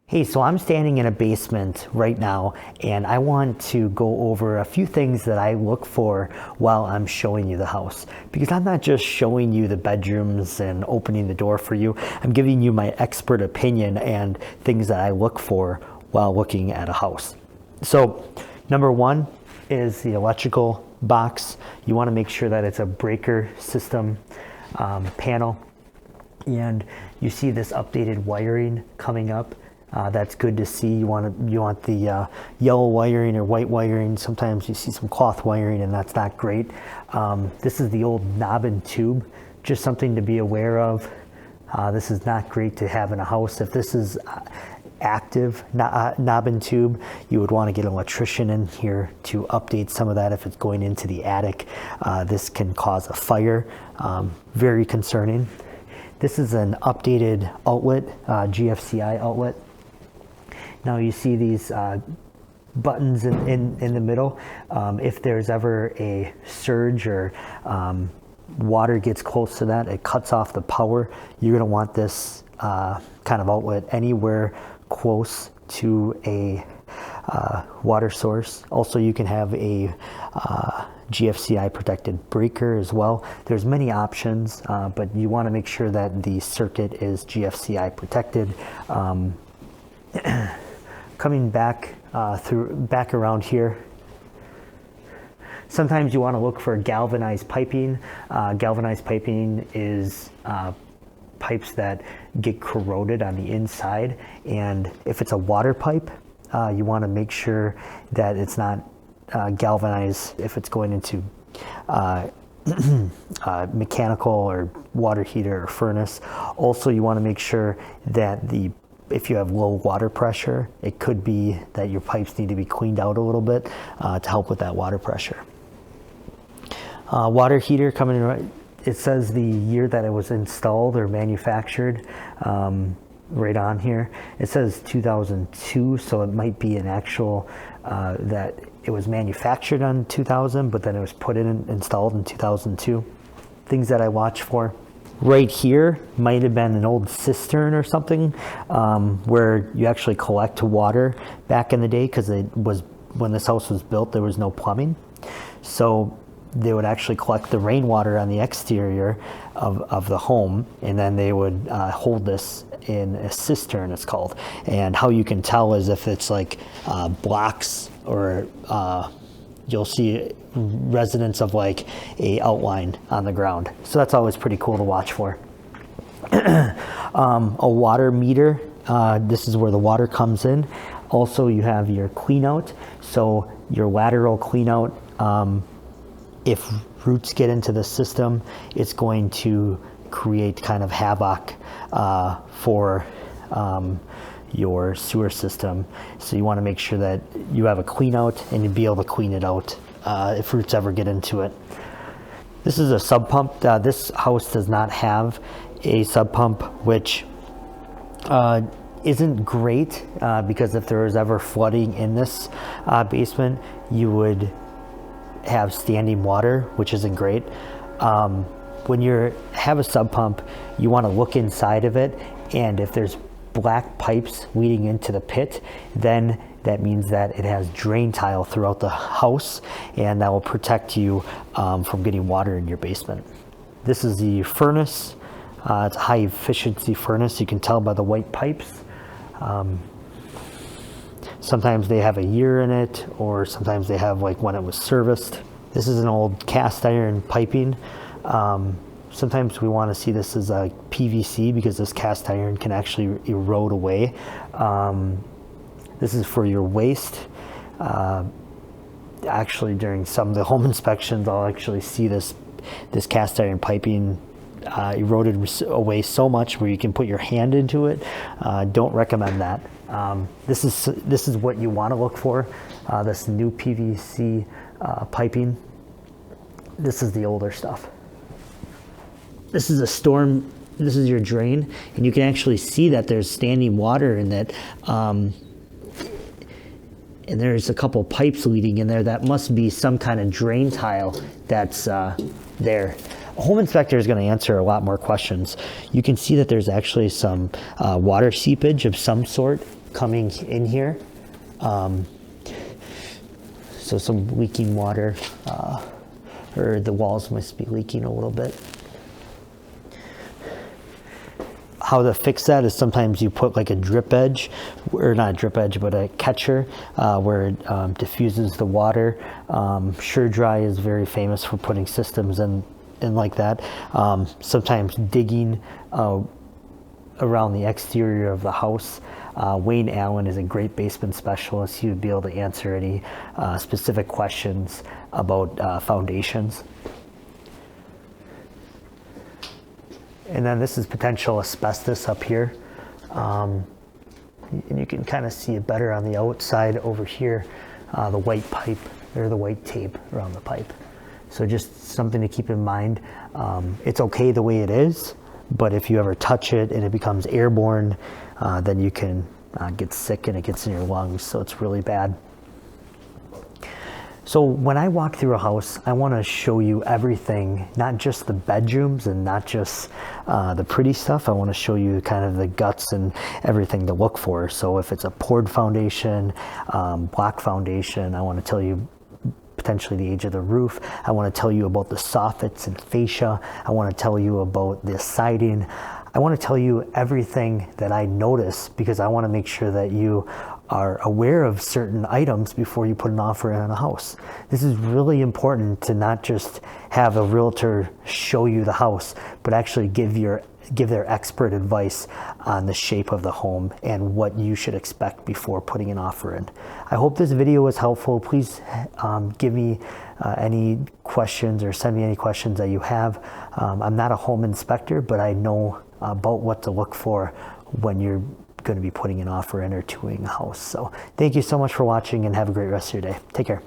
Hey, so I'm standing in a basement right now, and I want to go over a few things that I look for while I'm showing you the house. Because I'm not just showing you the bedrooms and opening the door for you, I'm giving you my expert opinion and things that I look for while looking at a house. So, number one is the electrical box. You want to make sure that it's a breaker system panel, and you see this updated wiring coming up. That's good to see. You want the yellow wiring or white wiring. Sometimes you see some cloth wiring, and that's not great. This is the old knob and tube, just something to be aware of. This is not great to have in a house. If this is active knob and tube, you would want to get an electrician in here to update some of that if it's going into the attic. This can cause a fire. Very concerning. This is an updated outlet, GFCI outlet. Now you see these buttons in the middle. If there's ever a surge or water gets close to that, it cuts off the power. You're going to want this kind of outlet anywhere close to a water source. Also, you can have a GFCI protected breaker as well. There's many options, but you want to make sure that the circuit is GFCI protected. Coming back back around here, sometimes you want to look for galvanized piping. Galvanized piping is pipes that get corroded on the inside, and if it's a water pipe, you want to make sure that it's not galvanized if it's going into mechanical or water heater or furnace. Also, you want to make sure that if you have low water pressure, it could be that your pipes need to be cleaned out a little bit to help with that water pressure. Water heater coming in right, it says the year that it was installed or manufactured right on here. It says 2002, so it might be an actual that it was manufactured on 2000, but then it was installed in 2002. Things that I watch for. Right here might have been an old cistern or something where you actually collect water back in the day, because when this house was built, there was no plumbing. So they would actually collect the rainwater on the exterior of the home, and then they would hold this in a cistern, it's called. And how you can tell is if it's like blocks, or you'll see residents of like a outline on the ground. So that's always pretty cool to watch for. A water meter, this is where the water comes in. Also, you have your clean out. So your lateral clean out, if roots get into the system, it's going to create kind of havoc for your sewer system. So you want to make sure that you have a clean out and you'll be able to clean it out if roots ever get into it. This is a sub pump. This house does not have a sub pump, which isn't great because if there was ever flooding in this basement, you would have standing water, which isn't great. When you have a sub pump, you want to look inside of it, and if there's black pipes leading into the pit, then that means that it has drain tile throughout the house, and that will protect you from getting water in your basement. This is the furnace. It's a high efficiency furnace. You can tell by the white pipes. Sometimes they have a year in it, or sometimes they have like when it was serviced. This is an old cast iron piping. Sometimes we want to see this as a PVC because this cast iron can actually erode away. This is for your waste. Actually, during some of the home inspections, I'll actually see this cast iron piping eroded away so much where you can put your hand into it. Don't recommend that. This is what you want to look for. This new PVC piping. This is the older stuff. This is a storm. This is your drain, and you can actually see that there's standing water in that. And there's a couple pipes leading in there. That must be some kind of drain tile that's there. A home inspector is going to answer a lot more questions. You can see that there's actually some water seepage of some sort coming in here. So some leaking water, or the walls must be leaking a little bit. How to fix that is sometimes you put like a drip edge, or not a drip edge, but a catcher where it diffuses the water. Sure Dry is very famous for putting systems in like that. Sometimes digging around the exterior of the house. Wayne Allen is a great basement specialist. He would be able to answer any specific questions about foundations. And then this is potential asbestos up here. And you can kind of see it better on the outside over here, the white pipe, or the white tape around the pipe. So just something to keep in mind. It's okay the way it is, but if you ever touch it and it becomes airborne, then you can get sick and it gets in your lungs, so it's really bad. So when I walk through a house, I want to show you everything, not just the bedrooms and not just the pretty stuff. I want to show you kind of the guts and everything to look for. So if it's a poured foundation, block foundation, I want to tell you potentially the age of the roof. I want to tell you about the soffits and fascia. I want to tell you about the siding. I want to tell you everything that I notice, because I want to make sure that you are aware of certain items before you put an offer in on a house. This is really important, to not just have a realtor show you the house, but actually give their expert advice on the shape of the home and what you should expect before putting an offer in. I hope this video was helpful. Please give me any questions, or send me any questions that you have. I'm not a home inspector, but I know about what to look for when you're going to be putting an offer in or touring a house. So thank you so much for watching, and have a great rest of your day. Take care.